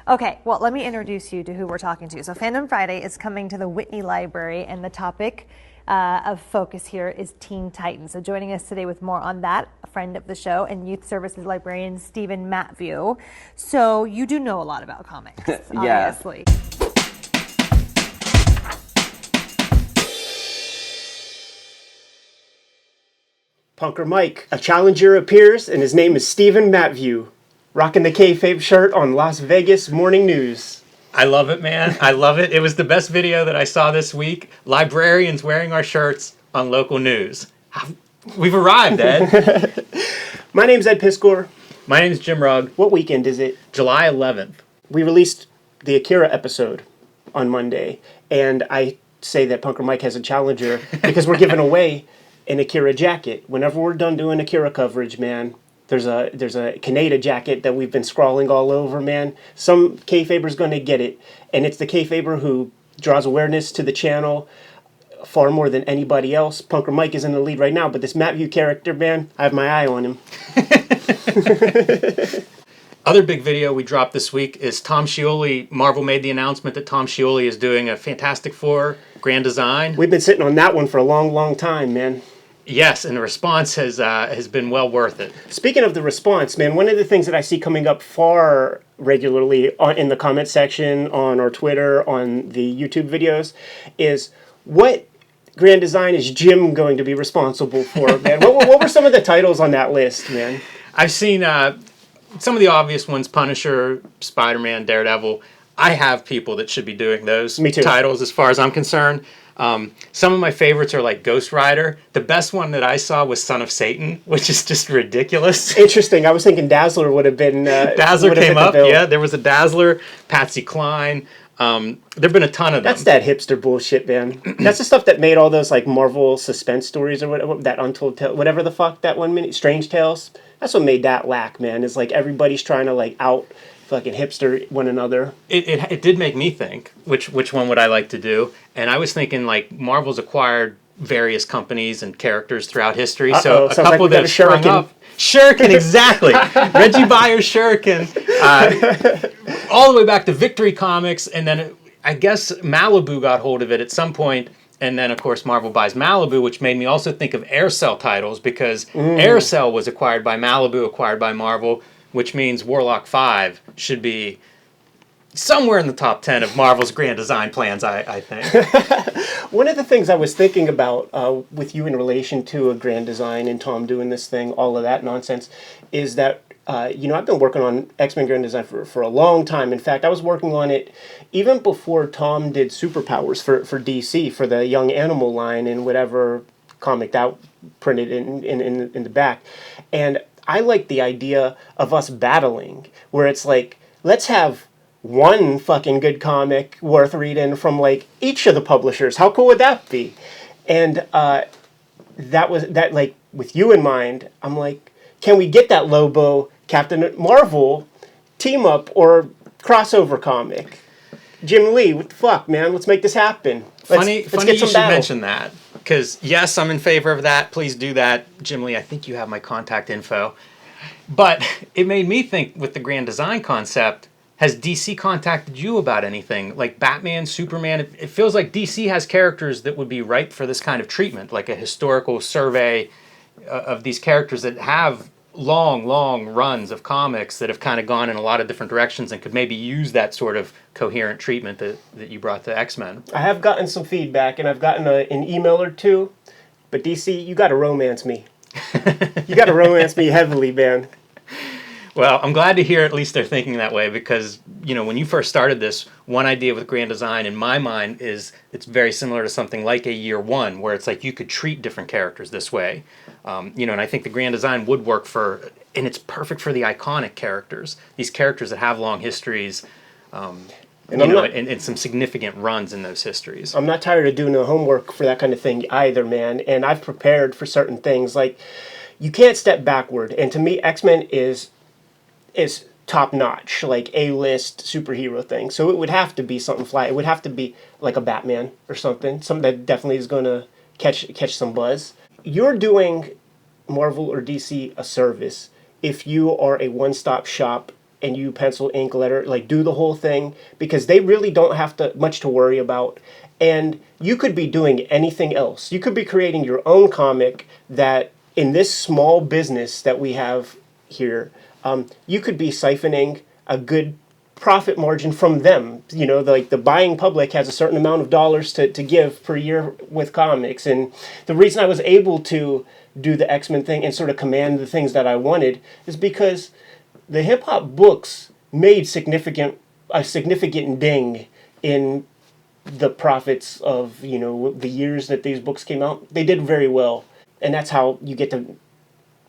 Okay, well, let me introduce you to who we're talking to. So Fandom Friday is coming to the Whitney Library, and the topic of focus here is Teen Titans. So joining us today with more on that, a friend of the show and youth services librarian, Stephen Matview. So you do know a lot about comics, obviously. Punker Mike, a challenger appears, and his name is Stephen Matview, rocking the Kayfabe shirt on Las Vegas Morning News. I love it, man. I love it. It was the best video that I saw this week. Librarians wearing our shirts on local news. We've arrived, Ed. My name's Ed Piskor. My name's Jim Rugg. What weekend is it? July 11th. We released the Akira episode on Monday, and I say that Punker Mike has a challenger because we're giving away an Akira jacket. Whenever we're done doing Akira coverage, man, there's a Kaneda jacket that we've been scrawling all over, man. Some Kayfaber's going to get it, and it's the Kayfaber who draws awareness to the channel far more than anybody else. Punker Mike is in the lead right now, but this Matview character, man, I have my eye on him. Other big video we dropped this week is Tom Scioli. Marvel made the announcement that Tom Scioli is doing a Fantastic Four Grand Design. We've been sitting on that one for a long, long time, man. Yes, and the response has been well worth it. Speaking of the response, man, one of the things that I see coming up far regularly in the comment section, on our Twitter, on the YouTube videos, is what grand design is Jim going to be responsible for, man? What were some of the titles on that list, man? I've seen some of the obvious ones: Punisher, Spider-Man, Daredevil. I have people that should be doing those titles as far as I'm concerned. Some of my favorites are like Ghost Rider. The best one that I saw was Son of Satan, which is just ridiculous. Interesting. I was thinking Dazzler would have been... Dazzler came up, yeah. There was a Dazzler, Patsy Cline. There have been a ton of them. That's that hipster bullshit, man. That's the stuff that made all those like Marvel suspense stories or whatever, that Untold Tale, whatever the fuck that one minute, Strange Tales. That's what made that lack, man. Is like everybody's trying to like out fucking hipster one another. It did make me think which one would I like to do, and I was thinking like Marvel's acquired various companies and characters throughout history. So a couple like that sprung up. Shuriken, exactly. Reggie Byers Shuriken, all the way back to Victory Comics, and then I guess Malibu got hold of it at some point. And then, of course, Marvel buys Malibu, which made me also think of Aircell titles, because Aircell was acquired by Malibu, acquired by Marvel, which means Warlock 5 should be somewhere in the top 10 of Marvel's grand design plans, I think. One of the things I was thinking about with you in relation to a grand design and Tom doing this thing, all of that nonsense, is that, I've been working on X-Men grand design for a long time. In fact, I was working on it even before Tom did Superpowers for DC, for the Young Animal line and whatever comic that printed in the back. And I like the idea of us battling, where it's like, let's have one fucking good comic worth reading from like each of the publishers. How cool would that be? And that like with you in mind, I'm like, can we get that Lobo Captain Marvel team up or crossover comic? Jim Lee, what the fuck, man? Let's make this happen. Funny you should mention that, because yes, I'm in favor of that. Please do that. Jim Lee, I think you have my contact info. But it made me think with the grand design concept, has DC contacted you about anything? Like Batman, Superman, it feels like DC has characters that would be ripe for this kind of treatment, like a historical survey of these characters that have long runs of comics that have kind of gone in a lot of different directions and could maybe use that sort of coherent treatment that you brought to X-Men. I have gotten some feedback, and I've gotten an email or two, but DC, you got to romance me. You got to romance me heavily, man. Well, I'm glad to hear at least they're thinking that way, because, when you first started this, one idea with grand design in my mind is it's very similar to something like a Year One, where it's like you could treat different characters this way. And I think the grand design would work and it's perfect for the iconic characters, these characters that have long histories, and some significant runs in those histories. I'm not tired of doing the homework for that kind of thing either, man, and I've prepared for certain things. Like, you can't step backward, and to me, X-Men is top-notch, like A-list superhero thing. So it would have to be something fly. It would have to be like a Batman or something that definitely is going to catch some buzz. You're doing Marvel or DC a service if you are a one-stop shop and you pencil, ink, letter, like do the whole thing, because they really don't have to much to worry about. And you could be doing anything else. You could be creating your own comic that in this small business that we have here, you could be siphoning a good profit margin from them. You know, like the buying public has a certain amount of dollars to give per year with comics. And the reason I was able to do the X-Men thing and sort of command the things that I wanted is because the hip hop books made a significant ding in the profits of, you know, the years that these books came out. They did very well. And that's how you get to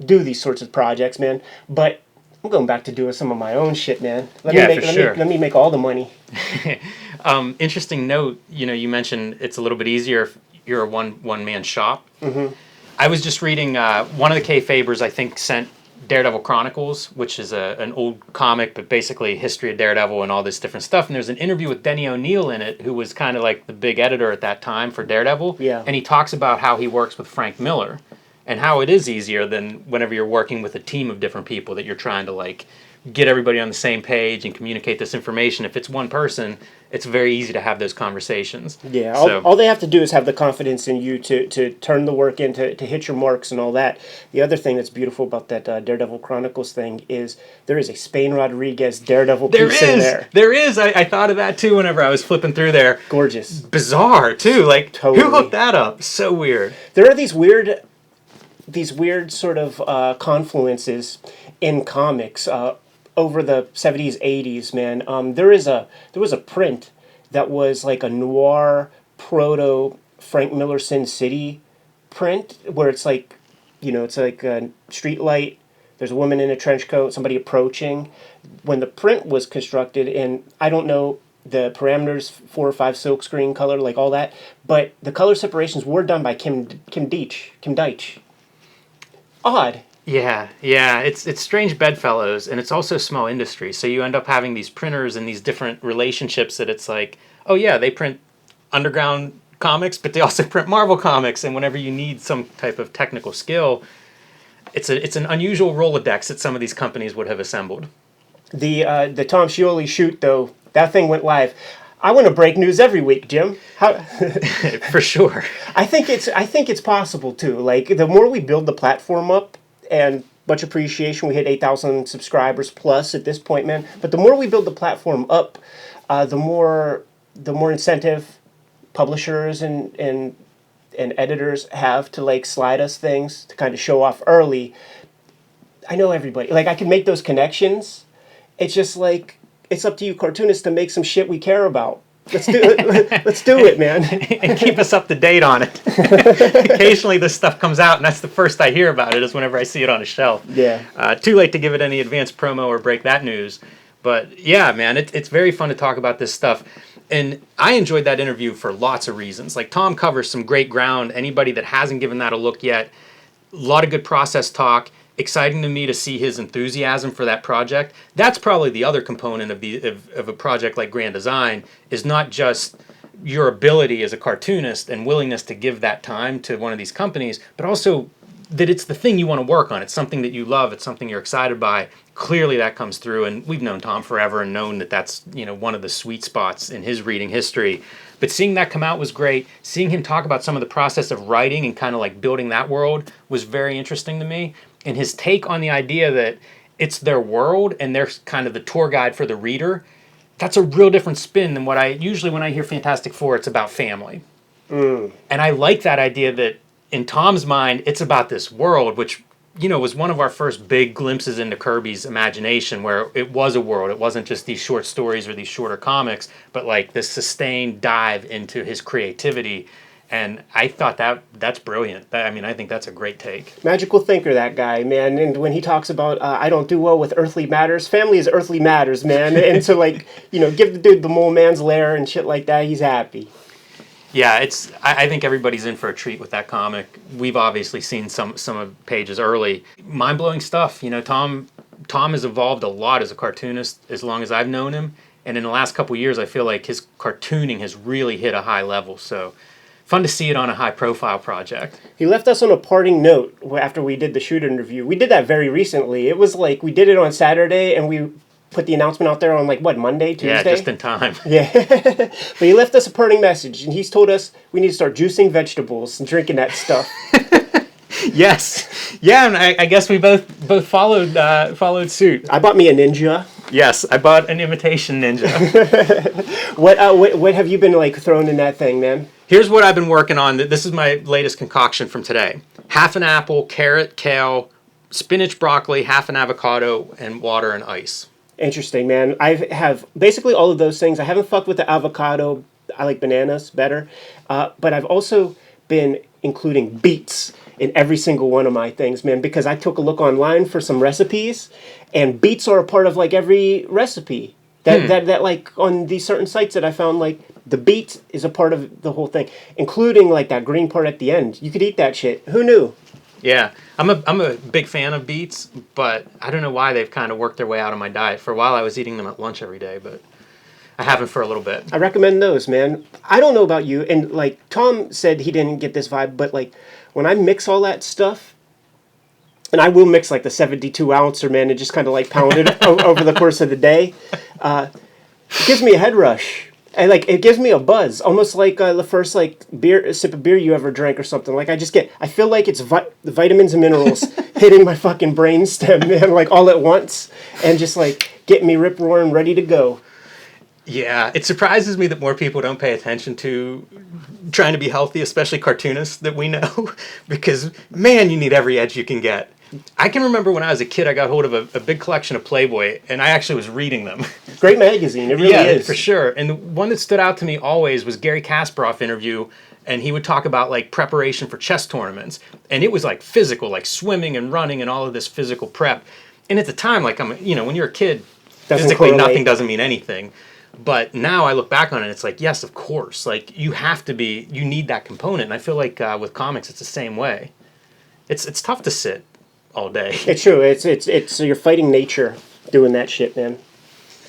do these sorts of projects, man. But I'm going back to doing some of my own shit, man. Let me make all the money. Interesting note, you know, you mentioned it's a little bit easier if you're a one-man shop. Mm-hmm. I was just reading, one of the Kayfabers, I think, sent Daredevil Chronicles, which is an old comic, but basically history of Daredevil and all this different stuff. And there's an interview with Denny O'Neil in it, who was kind of like the big editor at that time for Daredevil. Yeah. And he talks about how he works with Frank Miller and how it is easier than whenever you're working with a team of different people that you're trying to like get everybody on the same page and communicate this information. If it's one person, it's very easy to have those conversations. Yeah, all they have to do is have the confidence in you to turn the work in, to hit your marks and all that. The other thing that's beautiful about that Daredevil Chronicles thing is there is a Spain Rodriguez Daredevil piece in there. There is. I thought of that too whenever I was flipping through there. Gorgeous. Bizarre too. Like, totally. Who hooked that up? So weird. There are these weird sort of confluences in comics over the 70s, 80s, man. There was a print that was like a noir proto Frank Miller Sin City print, where it's like, you know, it's like a street light, there's a woman in a trench coat, somebody approaching. When the print was constructed, and I don't know the parameters, 4 or 5 silkscreen color, like all that, but the color separations were done by Kim Deitch. Odd. Yeah. It's strange bedfellows, and it's also small industry. So you end up having these printers and these different relationships that it's like, oh yeah, they print underground comics, but they also print Marvel comics. And whenever you need some type of technical skill, it's an unusual Rolodex that some of these companies would have assembled. The Tom Scioli shoot, though, that thing went live. I want to break news every week, Jim. For sure. I think it's possible too. Like, the more we build the platform up, and much appreciation, we hit 8,000 subscribers plus at this point, man. But the more we build the platform up, the more incentive publishers and editors have to like slide us things to kind of show off early. I know everybody. Like, I can make those connections. It's just like, it's up to you, cartoonists, to make some shit we care about. Let's do it. Let's do it, man. And keep us up to date on it. Occasionally this stuff comes out, and that's the first I hear about it, is whenever I see it on a shelf. Yeah. Too late to give it any advance promo or break that news. But yeah, man, it's very fun to talk about this stuff. And I enjoyed that interview for lots of reasons. Like, Tom covers some great ground. Anybody that hasn't given that a look yet, a lot of good process talk. Exciting to me to see his enthusiasm for that project. That's probably the other component of a project like Grand Design, is not just your ability as a cartoonist and willingness to give that time to one of these companies, but also that it's the thing you want to work on. It's something that you love. It's something you're excited by. Clearly that comes through, and we've known Tom forever and known that that's, you know, one of the sweet spots in his reading history. But seeing that come out was great. Seeing him talk about some of the process of writing and kind of like building that world was very interesting to me. And his take on the idea that it's their world and they're kind of the tour guide for the reader, that's a real different spin than what I usually, when I hear Fantastic Four, it's about family. And I like that idea that in Tom's mind, it's about this world, which, you know, was one of our first big glimpses into Kirby's imagination, where it was a world. It wasn't just these short stories or these shorter comics, but like this sustained dive into his creativity. And I thought that's brilliant. I mean, I think that's a great take. Magical thinker, that guy, man. And when he talks about, I don't do well with earthly matters, family is earthly matters, man. And so, like, you know, give the dude the mole man's lair and shit like that, he's happy. Yeah, I think everybody's in for a treat with that comic. We've obviously seen some of the pages early. Mind-blowing stuff. You know, Tom has evolved a lot as a cartoonist as long as I've known him. And in the last couple of years, I feel like his cartooning has really hit a high level. So fun to see it on a high-profile project. He left us on a parting note after we did the shoot interview. We did that very recently. It was like we did it on Saturday, and we put the announcement out there on like what, Monday, Tuesday? Yeah, just in time. Yeah. But he left us a parting message, and he's told us we need to start juicing vegetables and drinking that stuff. Yes. Yeah, and I guess we both followed suit. I bought me a Ninja. Yes, I bought an imitation Ninja. What have you been like throwing in that thing, man? Here's what I've been working on. This is my latest concoction from today. Half an apple, carrot, kale, spinach, broccoli, half an avocado, and water and ice. Interesting, man. I have basically all of those things. I haven't fucked with the avocado. I like bananas better. But I've also been including beets in every single one of my things, man, because I took a look online for some recipes, and beets are a part of like every recipe. That like on these certain sites that I found, like the beet is a part of the whole thing, including like that green part at the end. You could eat that shit. Who knew? Yeah, I'm a big fan of beets, but I don't know why they've kind of worked their way out of my diet. For a while, I was eating them at lunch every day, but I haven't for a little bit. I recommend those, man. I don't know about you, and like Tom said he didn't get this vibe, but like when I mix all that stuff, and I will mix like the 72-ouncer, man, and just kind of like pound it over the course of the day, it gives me a head rush. And like it gives me a buzz, almost like the first like sip of beer you ever drank or something. Like I feel like it's the vitamins and minerals hitting my fucking brainstem, man, like all at once, and just like getting me rip roaring, ready to go. Yeah, it surprises me that more people don't pay attention to trying to be healthy, especially cartoonists that we know, because man, you need every edge you can get. I can remember when I was a kid, I got hold of a big collection of Playboy, and I actually was reading them. Great magazine, it really is. For sure. And the one that stood out to me always was Gary Kasparov interview, and he would talk about like preparation for chess tournaments, and it was like physical, like swimming and running and all of this physical prep. And at the time, like when you're a kid, physically nothing doesn't mean anything. But now I look back on it, it's like, yes, of course. Like you need that component. And I feel like with comics, it's the same way. It's tough to sit all day. It's true. It's you're fighting nature doing that shit, man.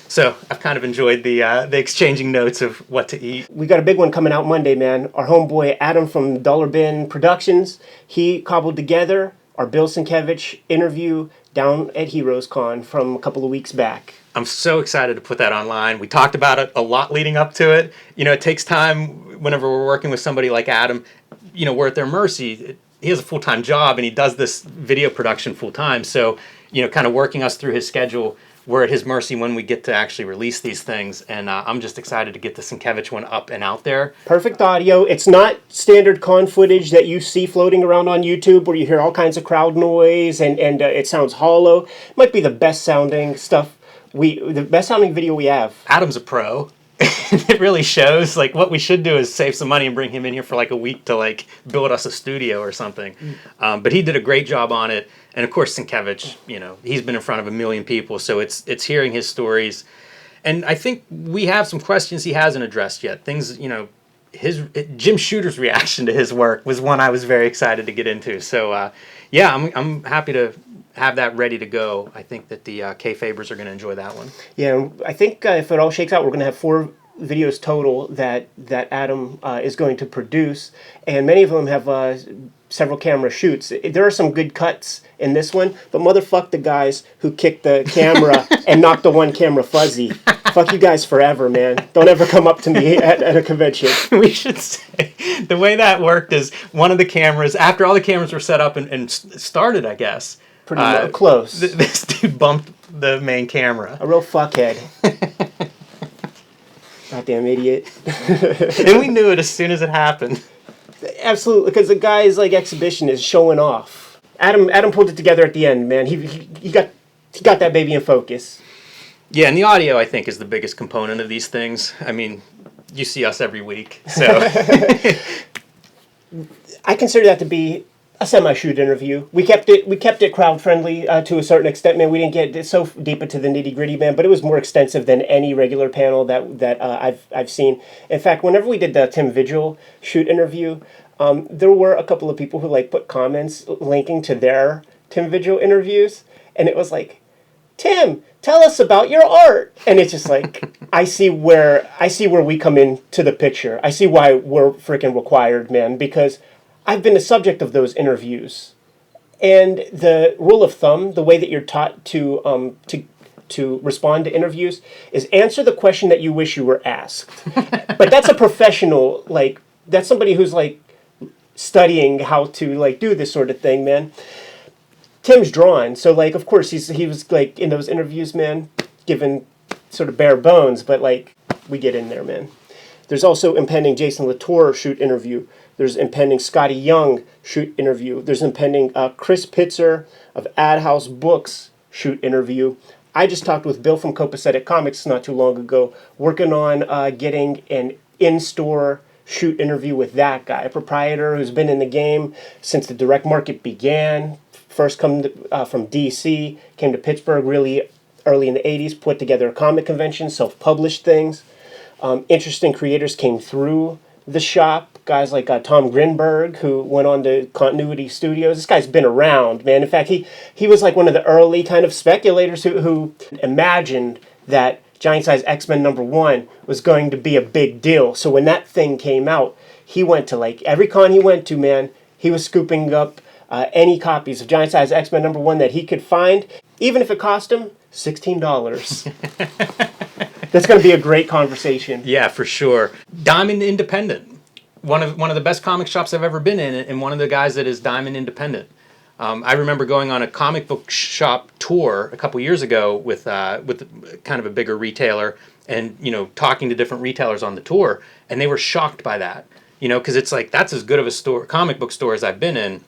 So I've kind of enjoyed the exchanging notes of what to eat. We got a big one coming out Monday, man. Our homeboy Adam from Dollar Bin Productions, he cobbled together our Bill Sienkiewicz interview down at Heroes Con from a couple of weeks back. I'm so excited to put that online. We talked about it a lot leading up to it. It takes time whenever we're working with somebody like Adam. We're at their mercy. He has a full-time job, and he does this video production full-time. So, kind of working us through his schedule, we're at his mercy when we get to actually release these things. And I'm just excited to get the Sienkiewicz one up and out there. Perfect audio. It's not standard con footage that you see floating around on YouTube where you hear all kinds of crowd noise and it sounds hollow. It might be the best sounding stuff. The best sounding video we have. Adam's a pro. It really shows. Like what we should do is save some money and bring him in here for like a week to like build us a studio or something. But he did a great job on it. And of course, Sienkiewicz, he's been in front of a million people, so it's hearing his stories. And I think we have some questions he hasn't addressed yet. Things, Jim Shooter's reaction to his work was one I was very excited to get into. So I'm happy to have that ready to go. I think that the Kayfabers are going to enjoy that one. Yeah, I think if it all shakes out, we're going to have 4 videos total that Adam is going to produce, and many of them have several camera shoots. There are some good cuts in this one, but motherfuck the guys who kicked the camera and knocked the one camera fuzzy. Fuck you guys forever, man. Don't ever come up to me at a convention. We should say, the way that worked is one of the cameras, after all the cameras were set up and started, I guess, pretty close. This dude bumped the main camera. A real fuckhead. Goddamn idiot. And we knew it as soon as it happened. Absolutely, because the guy's like exhibition is showing off. Adam pulled it together at the end, man. He got that baby in focus. Yeah, and the audio I think is the biggest component of these things. I mean, you see us every week, so I consider that to be a semi-shoot interview. We kept it crowd friendly to a certain extent, man. We didn't get so deep into the nitty gritty, man, but it was more extensive than any regular panel that I've seen. In fact, whenever we did the Tim Vigil shoot interview, there were a couple of people who like put comments linking to their Tim Vigil interviews, and it was like, Tim, tell us about your art. And it's just like, I see where we come into the picture. I see why we're freaking required, man, because I've been the subject of those interviews. And the rule of thumb, the way that you're taught to to respond to interviews is answer the question that you wish you were asked. But that's a professional, like, that's somebody who's, like, studying how to, like, do this sort of thing, man. Tim's drawn, so, like, of course, he was, like, in those interviews, man, given sort of bare bones, but, like, we get in there, man. There's also impending Jason Latour shoot interview. There's impending Scotty Young shoot interview. There's impending Chris Pitzer of Ad House Books shoot interview. I just talked with Bill from Copacetic Comics not too long ago, working on getting an in-store shoot interview with that guy, a proprietor who's been in the game since the direct market began. First come from DC, came to Pittsburgh really early in the 80s, put together a comic convention, self-published things. Interesting creators came through the shop. Guys like Tom Grinberg, who went on to Continuity Studios. This guy's been around, man. In fact, he was like one of the early kind of speculators who imagined that Giant Size X-Men #1 was going to be a big deal. So when that thing came out, he went to like every con he went to, man, he was scooping up any copies of Giant Size X-Men #1 that he could find, even if it cost him $16. That's going to be a great conversation. Yeah, for sure. Diamond Independent. One of the best comic shops I've ever been in, and one of the guys that is Diamond Independent. I remember going on a comic book shop tour a couple years ago with kind of a bigger retailer, and talking to different retailers on the tour, and they were shocked by that. Because it's like that's as good of a comic book store as I've been in,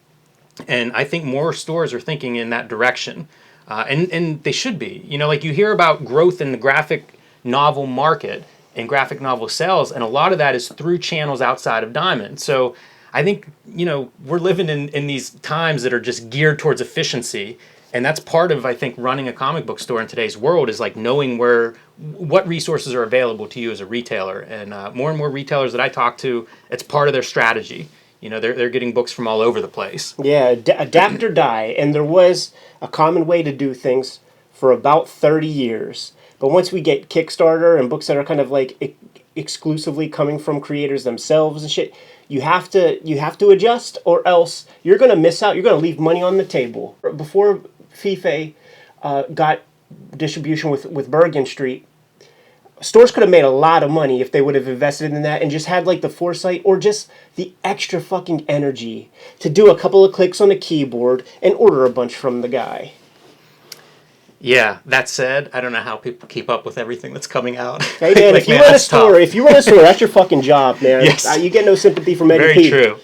and I think more stores are thinking in that direction, and they should be. Like you hear about growth in the graphic novel market and graphic novel sales, and a lot of that is through channels outside of Diamond. So I think, we're living in these times that are just geared towards efficiency, and that's part of, I think, running a comic book store in today's world is like knowing what resources are available to you as a retailer. And more retailers that I talk to, it's part of their strategy. They're getting books from all over the place. Yeah, adapt or die, and there was a common way to do things for about 30 years. But once we get Kickstarter and books that are kind of like exclusively coming from creators themselves and shit, you have to adjust, or else you're going to miss out. You're going to leave money on the table. Before Kayfabe got distribution with Bergen Street, stores could have made a lot of money if they would have invested in that and just had like the foresight or just the extra fucking energy to do a couple of clicks on a keyboard and order a bunch from the guy. Yeah, that said, I don't know how people keep up with everything that's coming out. Hey man, if you run a store, that's your fucking job, man. Yes. You get no sympathy from any people. Very true.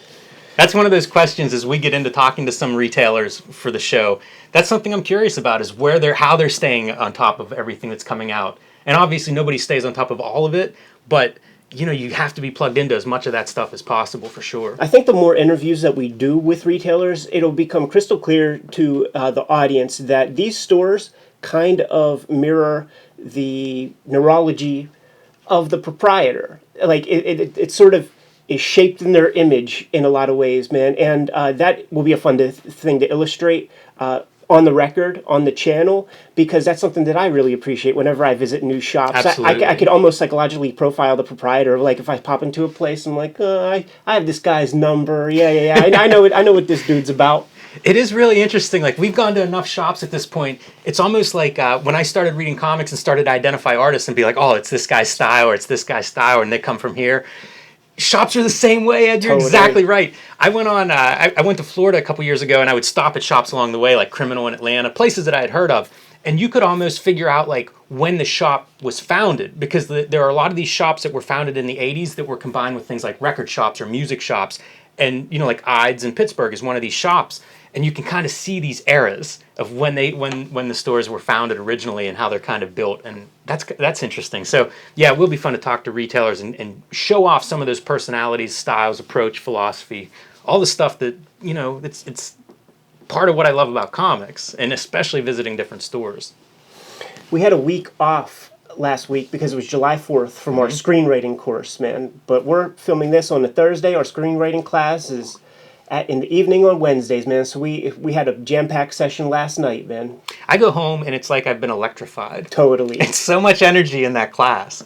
That's one of those questions as we get into talking to some retailers for the show. That's something I'm curious about is how they're staying on top of everything that's coming out. And obviously nobody stays on top of all of it, but you have to be plugged into as much of that stuff as possible for sure. I think the more interviews that we do with retailers, it'll become crystal clear to the audience that these stores kind of mirror the neurology of the proprietor. Like it sort of is shaped in their image in a lot of ways, man. And that will be a fun thing to illustrate on the record, on the channel, because that's something that I really appreciate whenever I visit new shops. Absolutely. I could almost psychologically profile the proprietor. Like if I pop into a place, I'm like, I have this guy's number. Yeah. I know it. I know what this dude's about. It is really interesting. Like we've gone to enough shops at this point. It's almost like when I started reading comics and started to identify artists and be like, oh, it's this guy's style or it's this guy's style and they come from here. Shops are the same way, Ed. You're exactly right. I went to Florida a couple years ago and I would stop at shops along the way, like Criminal in Atlanta, places that I had heard of. And you could almost figure out like when the shop was founded, because there are a lot of these shops that were founded in the 80s that were combined with things like record shops or music shops. And, like Ides in Pittsburgh is one of these shops. And you can kind of see these eras of when the stores were founded originally and how they're kind of built, and that's interesting. So yeah, it will be fun to talk to retailers and show off some of those personalities, styles, approach, philosophy, all the stuff that it's part of what I love about comics, and especially visiting different stores. We had a week off last week because it was July 4th from our screenwriting course, man. But we're filming this on a Thursday. Our screenwriting class is in the evening on Wednesdays, man. So we had a jam-packed session last night, man. I go home and it's like I've been electrified. Totally. It's so much energy in that class.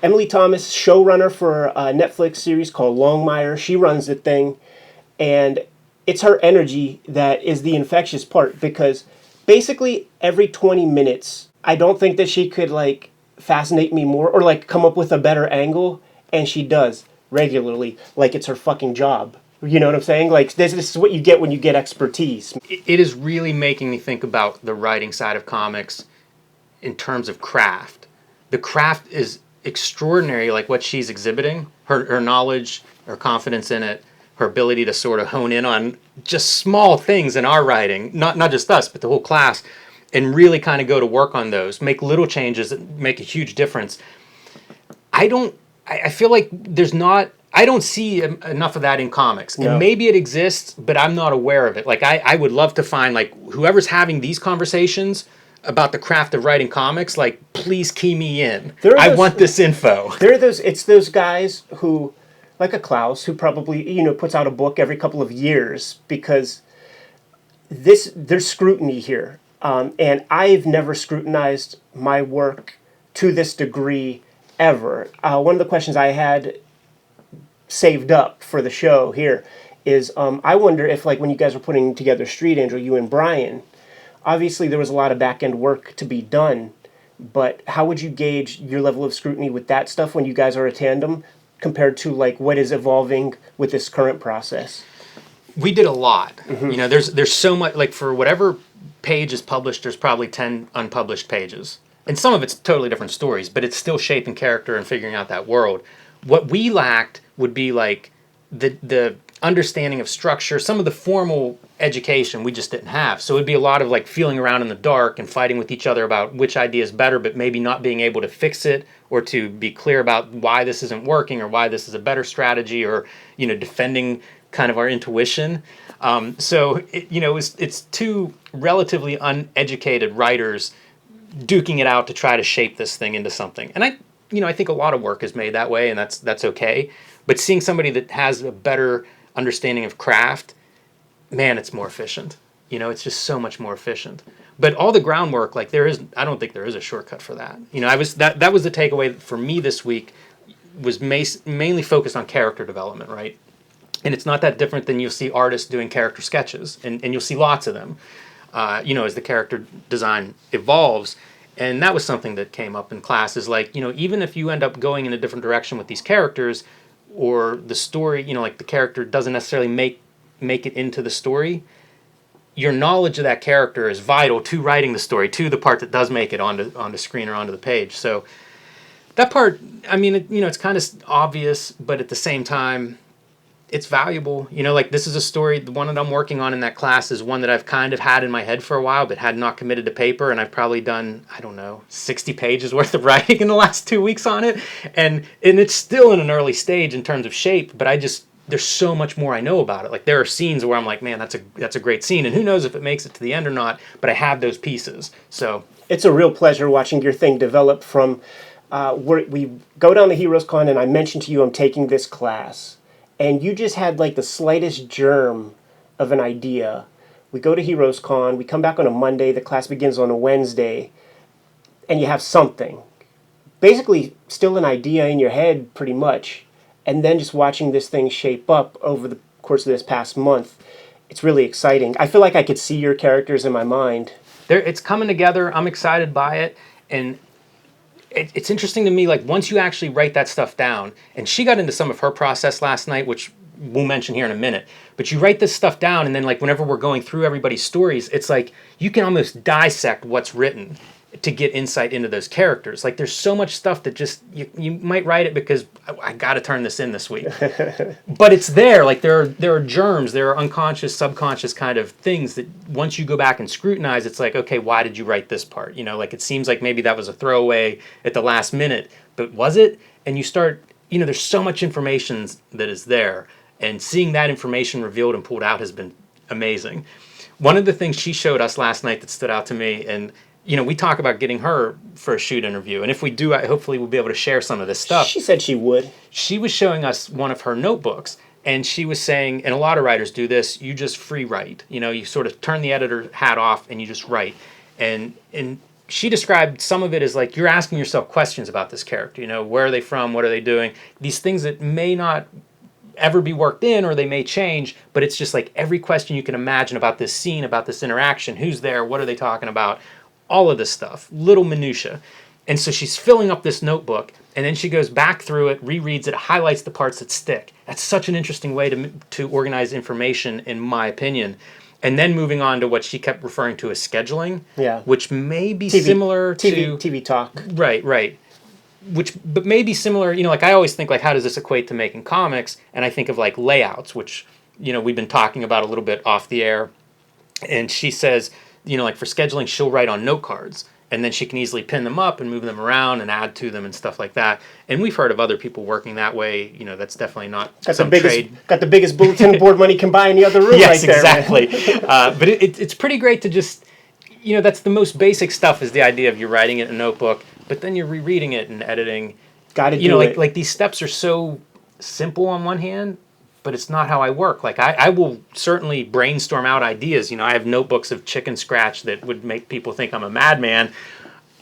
Emily Thomas, showrunner for a Netflix series called Longmire. She runs the thing, and it's her energy that is the infectious part, because basically every 20 minutes I don't think that she could like fascinate me more or like come up with a better angle, and she does regularly, like it's her fucking job. You know what I'm saying? Like this is what you get when you get expertise. It is really making me think about the writing side of comics in terms of craft. The craft is extraordinary, like what she's exhibiting, her knowledge, her confidence in it, her ability to sort of hone in on just small things in our writing, not just us, but the whole class, and really kind of go to work on those, make little changes that make a huge difference. I feel like I don't see enough of that in comics. No. And maybe it exists, but I'm not aware of it. Like I would love to find like whoever's having these conversations about the craft of writing comics, like please key me in. I want this info. It's those guys who, like a Klaus, who probably, puts out a book every couple of years because there's scrutiny here. And I've never scrutinized my work to this degree ever. One of the questions I had saved up for the show here is I wonder if, like, when you guys were putting together Street Angel, you and Brian, obviously there was a lot of back-end work to be done, but how would you gauge your level of scrutiny with that stuff when you guys are a tandem compared to, like, what is evolving with this current process? We did a lot. Mm-hmm. There's so much, like, for whatever page is published, there's probably 10 unpublished pages. And some of it's totally different stories, but it's still shaping character and figuring out that world. What we lacked would be like the understanding of structure, some of the formal education we just didn't have. So it'd be a lot of like feeling around in the dark and fighting with each other about which idea is better, but maybe not being able to fix it or to be clear about why this isn't working or why this is a better strategy, or defending kind of our intuition. So it's two relatively uneducated writers duking it out to try to shape this thing into something. And I think a lot of work is made that way, and that's okay. But seeing somebody that has a better understanding of craft, man, it's more efficient. It's just so much more efficient. But all the groundwork, like I don't think there is a shortcut for that. That was the takeaway for me this week, was mainly focused on character development, right? And it's not that different than you'll see artists doing character sketches, and you'll see lots of them, as the character design evolves. And that was something that came up in class, is like, even if you end up going in a different direction with these characters, or the story, like the character doesn't necessarily make it into the story, your knowledge of that character is vital to writing the story, to the part that does make it onto screen or onto the page. So that part, it's kind of obvious, but at the same time, it's valuable. Like this is a story, the one that I'm working on in that class is one that I've kind of had in my head for a while, but had not committed to paper. And I've probably done, 60 pages worth of writing in the last 2 weeks on it. And it's still in an early stage in terms of shape, but there's so much more I know about it. Like there are scenes where I'm like, man, that's a great scene. And who knows if it makes it to the end or not, but I have those pieces. So it's a real pleasure watching your thing develop from, we go down to Heroes Con, and I mentioned to you, I'm taking this class. And you just had like the slightest germ of an idea. We go to Heroes Con, we come back on a Monday, the class begins on a Wednesday, and you have something. Basically, still an idea in your head, pretty much. And then just watching this thing shape up over the course of this past month, it's really exciting. I feel like I could see your characters in my mind. It's coming together. I'm excited by it. And it's interesting to me, like, once you actually write that stuff down, and she got into some of her process last night, which we'll mention here in a minute, but you write this stuff down, and then, like, whenever we're going through everybody's stories, it's like you can almost dissect what's written to get insight into those characters. Like, there's so much stuff that just, you might write it because I got to turn this in this week. But it's there. Like, there are germs, there are unconscious, subconscious kind of things that once you go back and scrutinize, it's like, okay, why did you write this part? Like, it seems like maybe that was a throwaway at the last minute, but was it? And you start, there's so much information that is there, and seeing that information revealed and pulled out has been amazing. One of the things she showed us last night that stood out to me, and we talk about getting her for a shoot interview. And if we do, hopefully we'll be able to share some of this stuff. She said she would. She was showing us one of her notebooks. And she was saying, and a lot of writers do this, you just free write. You sort of turn the editor hat off and you just write. And she described some of it as like, you're asking yourself questions about this character. Where are they from? What are they doing? These things that may not ever be worked in, or they may change, but it's just like every question you can imagine about this scene, about this interaction, who's there, what are they talking about? all of this stuff, little minutia. And so she's filling up this notebook, and then she goes back through it, rereads it, highlights the parts that stick. That's such an interesting way to organize information, in my opinion. And then moving on to what she kept referring to as scheduling, which may be similar to TV talk. Right. But maybe similar, like I always think, like, how does this equate to making comics? And I think of like layouts, which, we've been talking about a little bit off the air. And she says, like for scheduling, she'll write on note cards, and then she can easily pin them up and move them around and add to them and stuff like that. And we've heard of other people working that way. That's definitely not some trade. Got the biggest bulletin board money can buy in the other room. Yes, right there, exactly. But it's pretty great to just, that's the most basic stuff, is the idea of you're writing it in a notebook, but then you're rereading it and editing. Got to do it. Like these steps are so simple on one hand, but it's not how I work. Like I will certainly brainstorm out ideas. I have notebooks of chicken scratch that would make people think I'm a madman,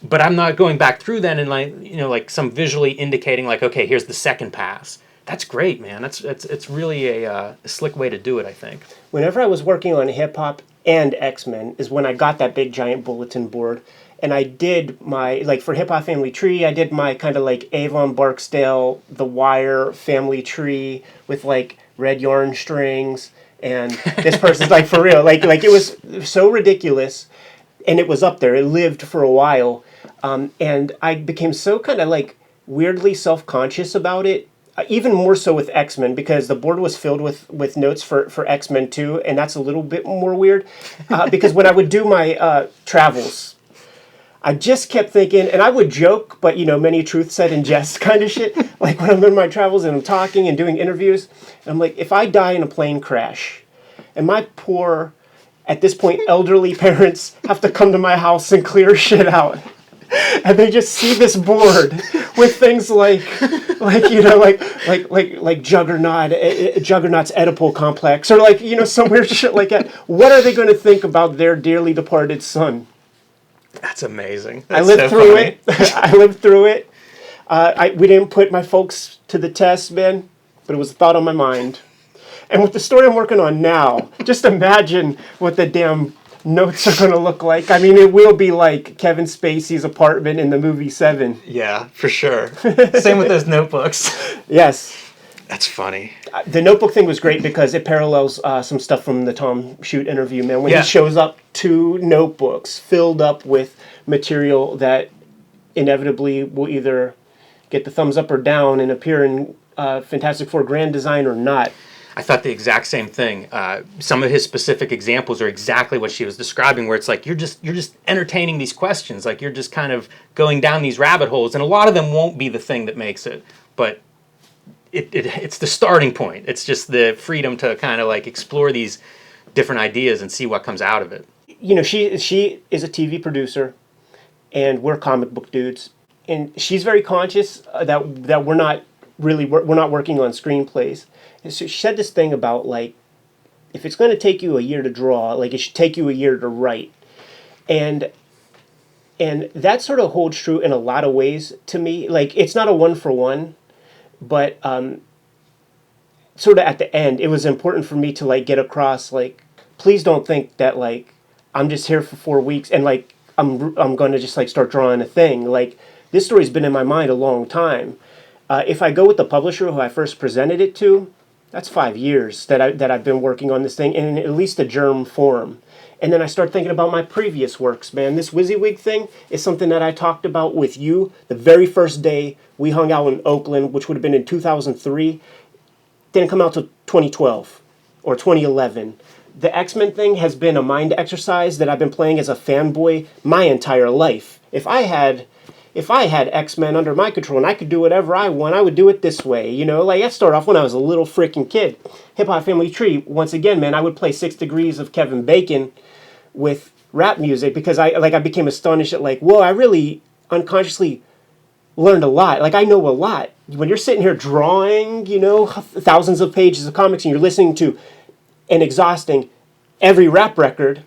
but I'm not going back through then and like some visually indicating like, okay, here's the second pass. That's great, man. It's really a slick way to do it, I think. Whenever I was working on hip hop and X-Men is when I got that big giant bulletin board. And I did my, like for Hip Hop Family Tree, I did my kind of like Avon Barksdale, The Wire family tree with like red yarn strings. And this person's like, for real, like it was so ridiculous. And it was up there. It lived for a while. And I became so kind of like weirdly self-conscious about it. Even more so with X-Men, because the board was filled with notes for X-Men too. And that's a little bit more weird. Because when I would do my travels, I just kept thinking, and I would joke, but many truth said in jest kind of shit. Like when I'm in my travels and I'm talking and doing interviews, and I'm like, if I die in a plane crash, and my poor, at this point, elderly parents have to come to my house and clear shit out, and they just see this board with things like Juggernaut's Oedipal complex, or like some weird shit like that. What are they going to think about their dearly departed son? That's amazing. I lived through it. I lived through it. We didn't put my folks to the test, man, but it was a thought on my mind. And with the story I'm working on now, just imagine what the damn notes are going to look like. I mean, it will be like Kevin Spacey's apartment in the movie Seven. Yeah, for sure. Same with those notebooks. Yes. That's funny. The notebook thing was great because it parallels some stuff from the Tom Shoot interview, man. When he shows up to notebooks filled up with material that inevitably will either get the thumbs up or down and appear in Fantastic Four Grand Design or not. I thought the exact same thing. Some of his specific examples are exactly what she was describing, where it's like you're just entertaining these questions, like you're just kind of going down these rabbit holes, and a lot of them won't be the thing that makes it, but it's the starting point. It's just the freedom to kind of like explore these different ideas and see what comes out of it. She is a TV producer, and we're comic book dudes, and she's very conscious that we're not working on screenplays. And so she said this thing about like, if it's going to take you a year to draw, like it should take you a year to write, and that sort of holds true in a lot of ways to me. Like it's not a 1-for-1. But sort of at the end, it was important for me to like get across like, please don't think that like I'm just here for 4 weeks and like I'm going to just like start drawing a thing. Like this story's been in my mind a long time. If I go with the publisher who I first presented it to, that's 5 years that I've been working on this thing in at least a germ form. And then I start thinking about my previous works, man. This WYSIWYG thing is something that I talked about with you the very first day we hung out in Oakland, which would have been in 2003. Didn't come out till 2012 or 2011. The X-Men thing has been a mind exercise that I've been playing as a fanboy my entire life. If I had X-Men under my control and I could do whatever I want, I would do it this way. Like I started off when I was a little freaking kid. Hip Hop Family Tree, once again, man, I would play 6 Degrees of Kevin Bacon with rap music because I became astonished at like, whoa, I really unconsciously learned a lot. Like I know a lot. When you're sitting here drawing, thousands of pages of comics and you're listening to and exhausting every rap record,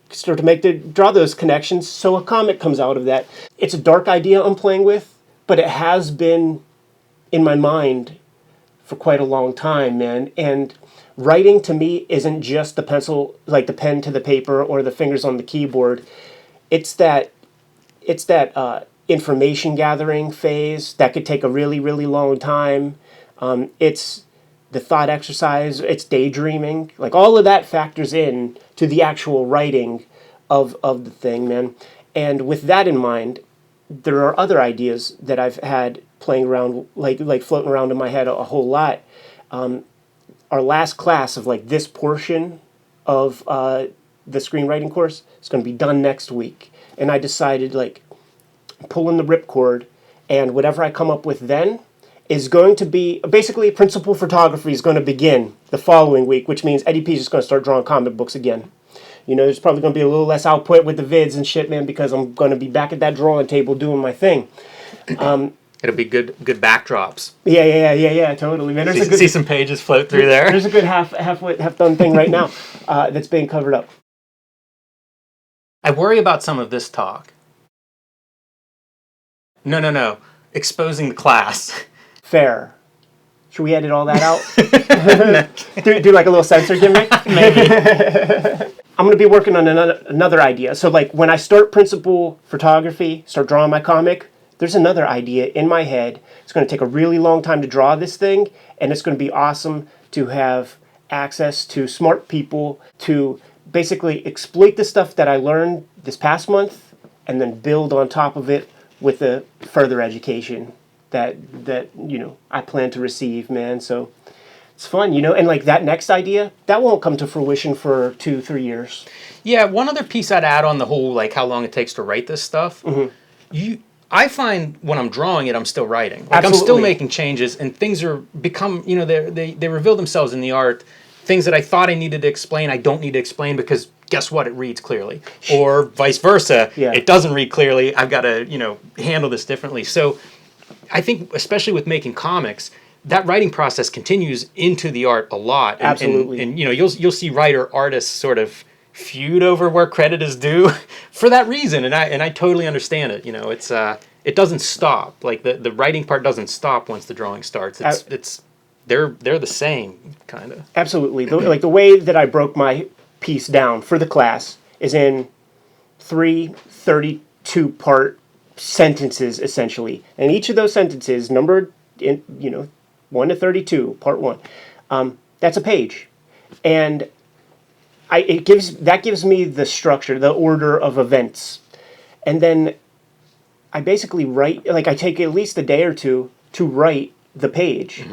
start to draw those connections, so a comic comes out of that. It's a dark idea I'm playing with, but it has been in my mind for quite a long time, man. And writing to me isn't just the pencil, like the pen to the paper or the fingers on the keyboard. It's that it's that information gathering phase that could take a really, really long time. It's the thought exercise, it's daydreaming. Like all of that factors in to the actual writing of the thing, man. And with that in mind, there are other ideas that I've had playing around, like floating around in my head a whole lot. Our last class of like this portion of the screenwriting course is going to be done next week. And I decided like pulling the ripcord, and whatever I come up with then is going to be basically principal photography is going to begin the following week, which means Eddie P is just going to start drawing comic books again. You know, there's probably going to be a little less output with the vids and shit, man, because I'm going to be back at that drawing table doing my thing. It'll be good backdrops. Yeah, totally, man. See some pages float through there. There's a good half done thing right now that's being covered up. I worry about some of this talk. No. Exposing the class. Fair. Should we edit all that out? do like a little censor gimmick? Maybe. I'm going to be working on another idea. So like when I start principal photography, start drawing my comic, there's another idea in my head. It's going to take a really long time to draw this thing, and it's going to be awesome to have access to smart people to basically exploit the stuff that I learned this past month and then build on top of it with the further education that you know I plan to receive, man. So it's fun, you know, and like that next idea, that won't come to fruition for 2-3 years. Yeah, one other piece I'd add on the whole like how long it takes to write this stuff. I find when I'm drawing it, I'm still writing. Like Absolutely. I'm still making changes, and things are become, you know, they reveal themselves in the art. Things that I thought I needed to explain, I don't need to explain because guess what? It reads clearly. Or vice versa, It doesn't read clearly. I've got to, you know, handle this differently. So I think, especially with making comics, that writing process continues into the art a lot. Absolutely. And you know, you'll see artists sort of feud over where credit is due for that reason, and I totally understand it. You know, it's it doesn't stop. Like the writing part doesn't stop once the drawing starts. They're the same kind of. Absolutely. Like the way that I broke my piece down for the class is in 3 32-part sentences essentially, and each of those sentences numbered in 1 to 32, part 1. That's a page, and it gives me the structure, the order of events, and then I basically write. Like I take at least a day or two to write the page,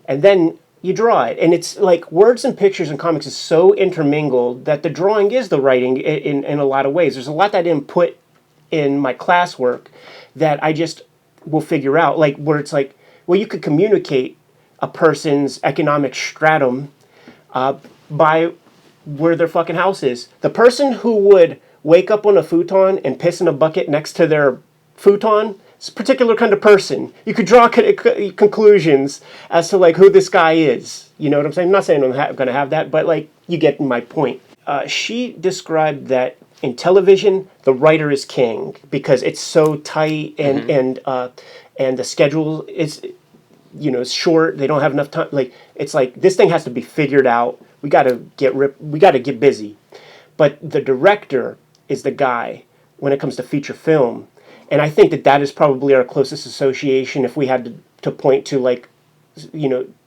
and then you draw it. And it's like words and pictures and comics is so intermingled that the drawing is the writing in a lot of ways. There's a lot that I didn't put in my classwork that I just will figure out. Like where it's like, well, you could communicate a person's economic stratum by where their fucking house is. The person who would wake up on a futon and piss in a bucket next to their futon is a particular kind of person. You could draw conclusions as to like who this guy is. You know what I'm saying? I'm not saying I'm going to have that, but like you get my point. She described that in television, the writer is king because it's so tight and the schedule is it's short. They don't have enough time. Like it's like this thing has to be figured out. We got to get busy. But the director is the guy when it comes to feature film. And I think that is probably our closest association if we had to point to like,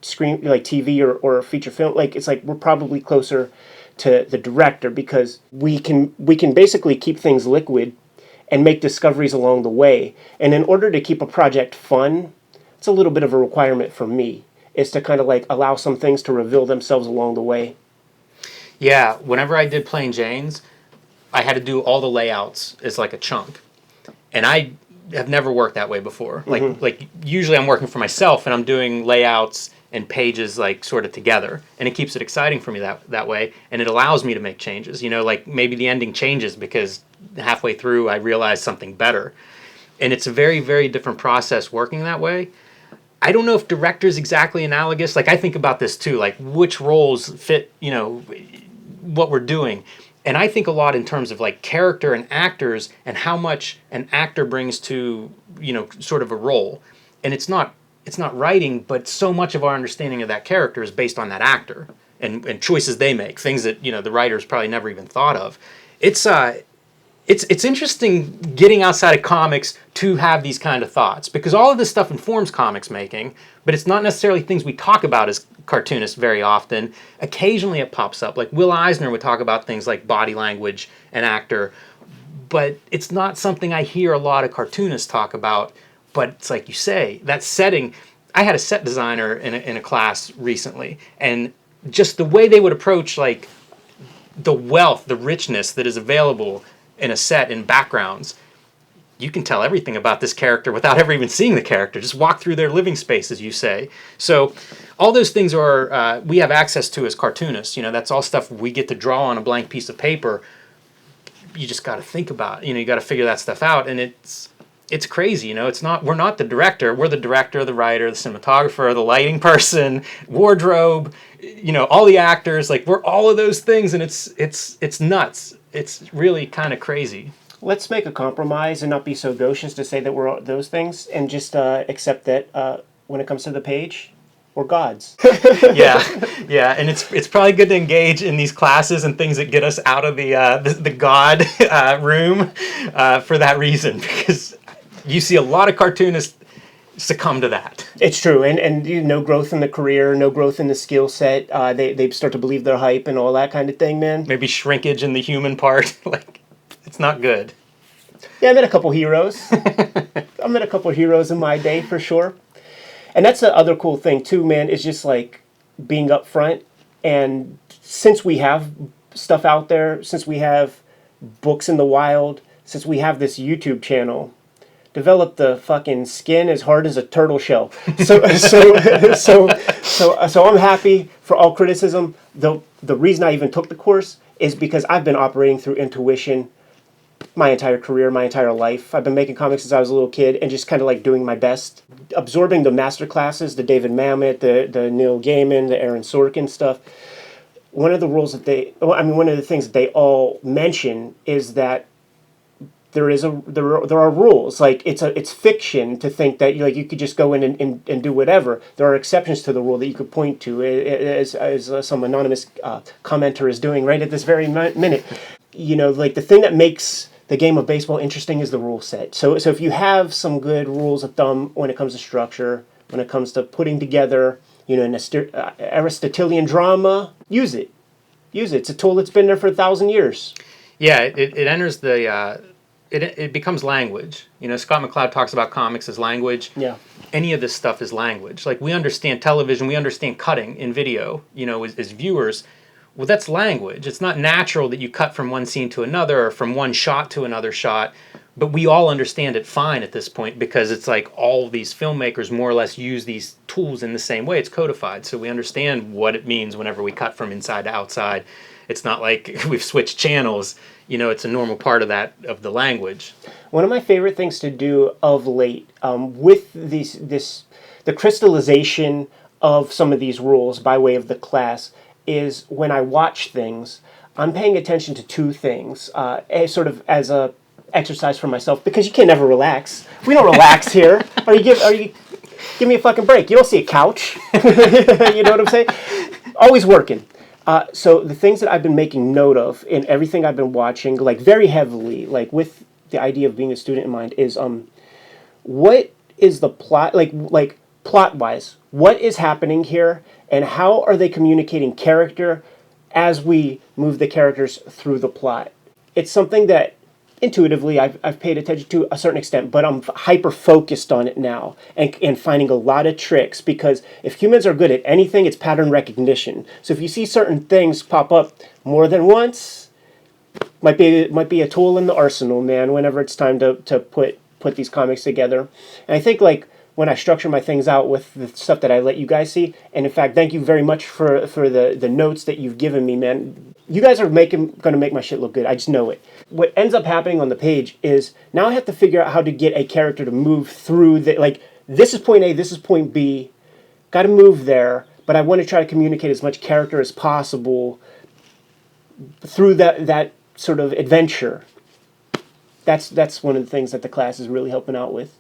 screen, like TV or feature film. Like it's like we're probably closer to the director because we can basically keep things liquid and make discoveries along the way. And in order to keep a project fun, it's a little bit of a requirement for me, is to kind of like allow some things to reveal themselves along the way. Yeah, whenever I did Plain Jane's, I had to do all the layouts as like a chunk. And I have never worked that way before. Like usually I'm working for myself and I'm doing layouts and pages like sort of together. And it keeps it exciting for me that way. And it allows me to make changes. Like maybe the ending changes because halfway through I realize something better. And it's a very, very different process working that way. I don't know if director's exactly analogous. Like I think about this too, like which roles fit, what we're doing. And I think a lot in terms of like character and actors and how much an actor brings to, sort of a role. And it's not writing, but so much of our understanding of that character is based on that actor and choices they make, things that, the writers probably never even thought of. It's it's interesting getting outside of comics to have these kind of thoughts, because all of this stuff informs comics making, but it's not necessarily things we talk about as cartoonists very often. Occasionally it pops up. Like Will Eisner would talk about things like body language and actor, but it's not something I hear a lot of cartoonists talk about. But it's like you say, that setting. I had a set designer in a class recently, and just the way they would approach like the wealth, the richness that is available in a set in backgrounds, you can tell everything about this character without ever even seeing the character. Just walk through their living space, as you say. So all those things are we have access to as cartoonists. You know, that's all stuff we get to draw on a blank piece of paper. You just got to think about, you know, you got to figure that stuff out, and it's crazy. You know, it's not, we're not the director. We're the director, the writer, the cinematographer, the lighting person, wardrobe, you know, all the actors. Like, we're all of those things, and it's nuts. It's really kind of crazy. Let's make a compromise and not be so gauche to say that we're all those things, and just accept that when it comes to the page, we're gods. yeah, and it's probably good to engage in these classes and things that get us out of the God room for that reason, because you see a lot of cartoonists succumb to that. It's true, and you know, no growth in the career, no growth in the skill set. They start to believe their hype and all that kind of thing, man. Maybe shrinkage in the human part. Like, it's not good. Yeah, I met a couple heroes. I met a couple heroes in my day, for sure. And that's the other cool thing, too, man, is just, like, being upfront. And since we have stuff out there, since we have books in the wild, since we have this YouTube channel, develop the fucking skin as hard as a turtle shell. So I'm happy for all criticism. The reason I even took the course is because I've been operating through intuition my entire career, my entire life. I've been making comics since I was a little kid and just kind of like doing my best. Absorbing the master classes, the David Mamet, the Neil Gaiman, the Aaron Sorkin stuff. One of the rules that one of the things that they all mention is that there are rules. Like, it's fiction to think that you could just go in and do whatever. There are exceptions to the rule that you could point to, as some anonymous commenter is doing right at this very minute. You know, like, the thing that makes the game of baseball interesting is the rule set. So if you have some good rules of thumb when it comes to structure, when it comes to putting together, you know, an Aristotelian drama, use it. Use it. It's a tool that's been there for 1,000 years. Yeah, it enters the... It becomes language. You know, Scott McCloud talks about comics as language. Yeah. Any of this stuff is language. Like, we understand television, we understand cutting in video, you know, as viewers. Well, that's language. It's not natural that you cut from one scene to another or from one shot to another shot. But we all understand it fine at this point, because it's like all these filmmakers more or less use these tools in the same way. It's codified. So we understand what it means whenever we cut from inside to outside. It's not like we've switched channels. You know, it's a normal part of the language. One of my favorite things to do of late, with the crystallization of some of these rules by way of the class, is when I watch things, I'm paying attention to two things, sort of as a exercise for myself, because you can never relax. We don't relax here. Give me a fucking break. You don't see a couch. You know what I'm saying? Always working. So the things that I've been making note of in everything I've been watching, like very heavily, like with the idea of being a student in mind, is what is the plot, like plot-wise, what is happening here, and how are they communicating character as we move the characters through the plot? It's something that intuitively I've paid attention to a certain extent, but I'm hyper-focused on it now and finding a lot of tricks, because if humans are good at anything, it's pattern recognition. So if you see certain things pop up more than once, might be a tool in the arsenal, man, whenever it's time to put these comics together. And I think, like, when I structure my things out with the stuff that I let you guys see, and in fact, thank you very much for the notes that you've given me, man. You guys are going to make my shit look good. I just know it. What ends up happening on the page is now I have to figure out how to get a character to move through this is point A, this is point B. Got to move there, but I want to try to communicate as much character as possible through that sort of adventure. That's one of the things that the class is really helping out with.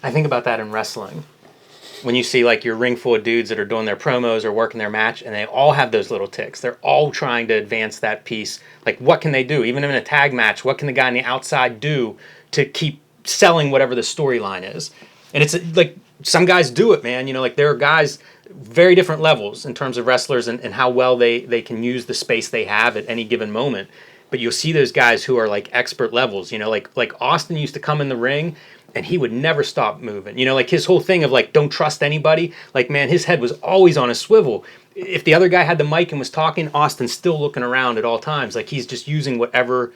I think about that in wrestling. when you see like your ring full of dudes that are doing their promos or working their match, and they all have those little ticks. They're all trying to advance that piece. Like, what can they do? Even in a tag match, what can the guy on the outside do to keep selling whatever the storyline is? And it's like, some guys do it, man. You know, like there are guys, very different levels in terms of wrestlers and how well they can use the space they have at any given moment. But you'll see those guys who are like expert levels, you know, like Austin used to come in the ring and he would never stop moving. You know, like his whole thing of like, don't trust anybody. Like, man, his head was always on a swivel. If the other guy had the mic and was talking, Austin's still looking around at all times. Like, he's just using whatever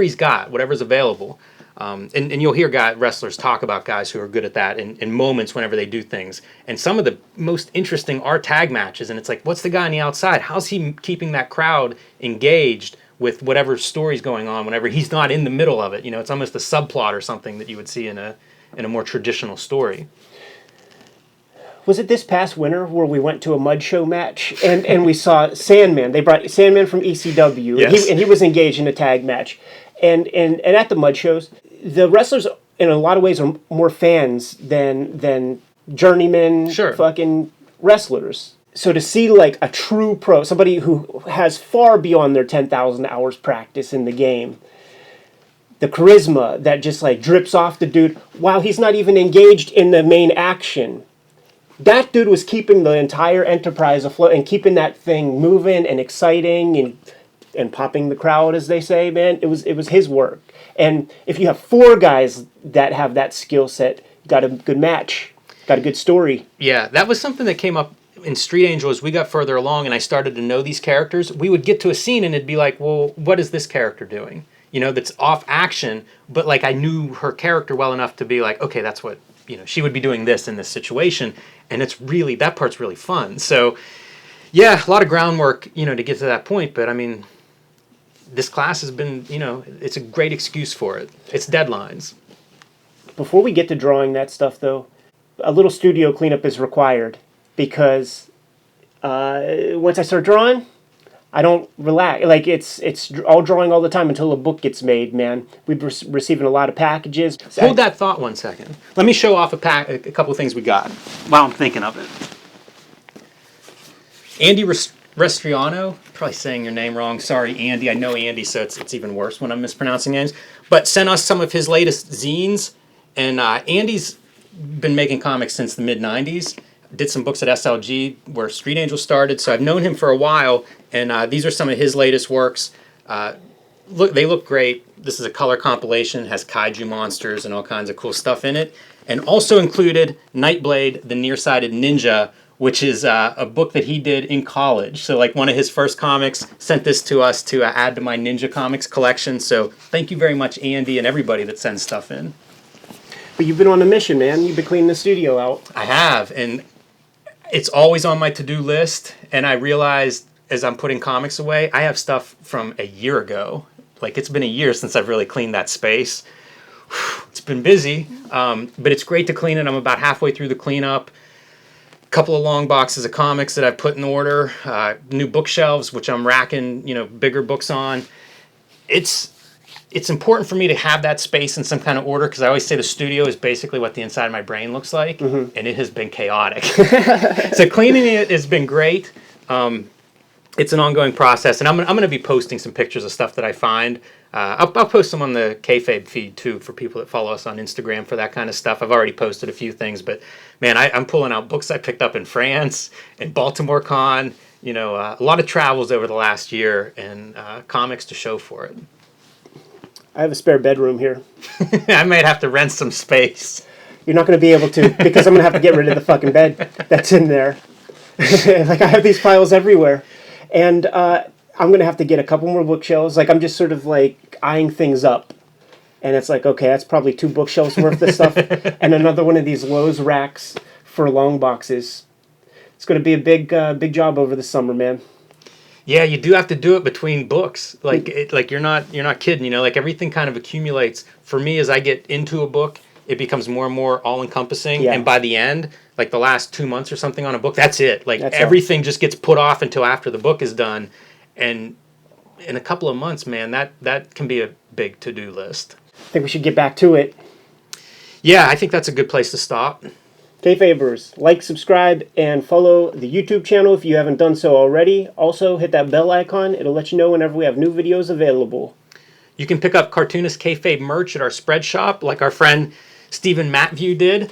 he's got, whatever's available. And you'll hear wrestlers talk about guys who are good at that in moments whenever they do things. And some of the most interesting are tag matches. And it's like, what's the guy on the outside? How's he keeping that crowd engaged with whatever story's going on whenever he's not in the middle of it? You know, it's almost a subplot or something that you would see in a more traditional story. Was it this past winter where we went to a mud show match and we saw Sandman? They brought Sandman from ECW, yes. and he was engaged in a tag match. And at the mud shows, the wrestlers in a lot of ways are more fans than journeyman fucking wrestlers. So to see like a true pro, somebody who has far beyond their 10,000 hours practice in the game, the charisma that just like drips off the dude while he's not even engaged in the main action. That dude was keeping the entire enterprise afloat and keeping that thing moving and exciting and popping the crowd, as they say, man. It was his work. And if you have 4 guys that have that skill set, you got a good match, got a good story. Yeah, that was something that came up in Street Angel as we got further along and I started to know these characters. We would get to a scene and it'd be like, well, what is this character doing? You know, that's off action, but like I knew her character well enough to be like, okay, that's what, you know, she would be doing this in this situation. And it's really, that part's really fun. So yeah, a lot of groundwork, you know, to get to that point. But I mean, this class has been, you know, it's a great excuse for it. It's deadlines. Before we get to drawing that stuff, though, a little studio cleanup is required because once I start drawing, I don't relax. Like, it's all drawing all the time until a book gets made, man. We've receiving a lot of packages. Hold that thought one second. Let me show off a couple of things we got while I'm thinking of it. Andy Restriano, probably saying your name wrong. Sorry, Andy. I know Andy, so it's even worse when I'm mispronouncing names. But sent us some of his latest zines. And Andy's been making comics since the mid-'90s. Did some books at SLG where Street Angel started. So I've known him for a while. And these are some of his latest works. They look great. This is a color compilation. It has kaiju monsters and all kinds of cool stuff in it. And also included Nightblade, the Nearsighted Ninja, which is a book that he did in college. So like one of his first comics, sent this to us to add to my Ninja Comics collection. So thank you very much, Andy, and everybody that sends stuff in. But you've been on a mission, man. You've been cleaning the studio out. I have, and it's always on my to-do list. And I realized as I'm putting comics away, I have stuff from a year ago. Like, it's been a year since I've really cleaned that space. It's been busy, but it's great to clean it. I'm about halfway through the cleanup. Couple of long boxes of comics that I've put in order, new bookshelves, which I'm racking, you know, bigger books on. It's important for me to have that space in some kind of order because I always say the studio is basically what the inside of my brain looks like, and it has been chaotic. So cleaning it has been great. It's an ongoing process, and I'm going to be posting some pictures of stuff that I find. I'll post them on the Kayfabe feed, too, for people that follow us on Instagram for that kind of stuff. I've already posted a few things, but, man, I'm pulling out books I picked up in France and Baltimore Con. You know, a lot of travels over the last year and comics to show for it. I have a spare bedroom here. I might have to rent some space. You're not going to be able to because I'm going to have to get rid of the fucking bed that's in there. Like, I have these piles everywhere. And I'm going to have to get a couple more bookshelves. Like, I'm just sort of, like, eyeing things up. And it's like, okay, that's probably 2 bookshelves worth of stuff. And another one of these Lowe's racks for long boxes. It's going to be a big job over the summer, man. Yeah, you do have to do it between books. Like, you're not kidding, you know? Like, everything kind of accumulates. For me, as I get into a book, it becomes more and more all-encompassing. Yeah. And by the end, like the last 2 months or something on a book, that's it. Like, everything just gets put off until after the book is done. And in a couple of months, man, that can be a big to-do list. I think we should get back to it. Yeah, I think that's a good place to stop. Kayfabers, like, subscribe, and follow the YouTube channel if you haven't done so already. Also, hit that bell icon. It'll let you know whenever we have new videos available. You can pick up Cartoonist Kayfabe merch at our spread shop, like our friend Stephen Matview did.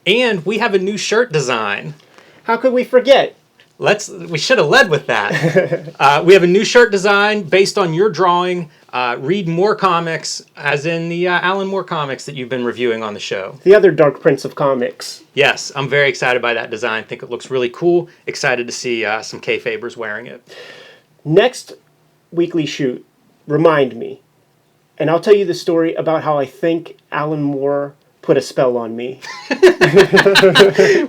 And we have a new shirt design. How could we forget? We should have led with that. We have a new shirt design based on your drawing. Read more comics, as in the Alan Moore comics that you've been reviewing on the show. The other Dark Prince of comics. Yes, I'm very excited by that design. I think it looks really cool. Excited to see some Kayfabers wearing it. Next Weekly shoot, remind me. And I'll tell you the story about how I think Alan Moore put a spell on me.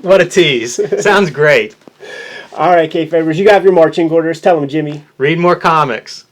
What a tease. Sounds great. All right, Kayfabers, you have your marching orders. Tell them, Jimmy. Read more comics.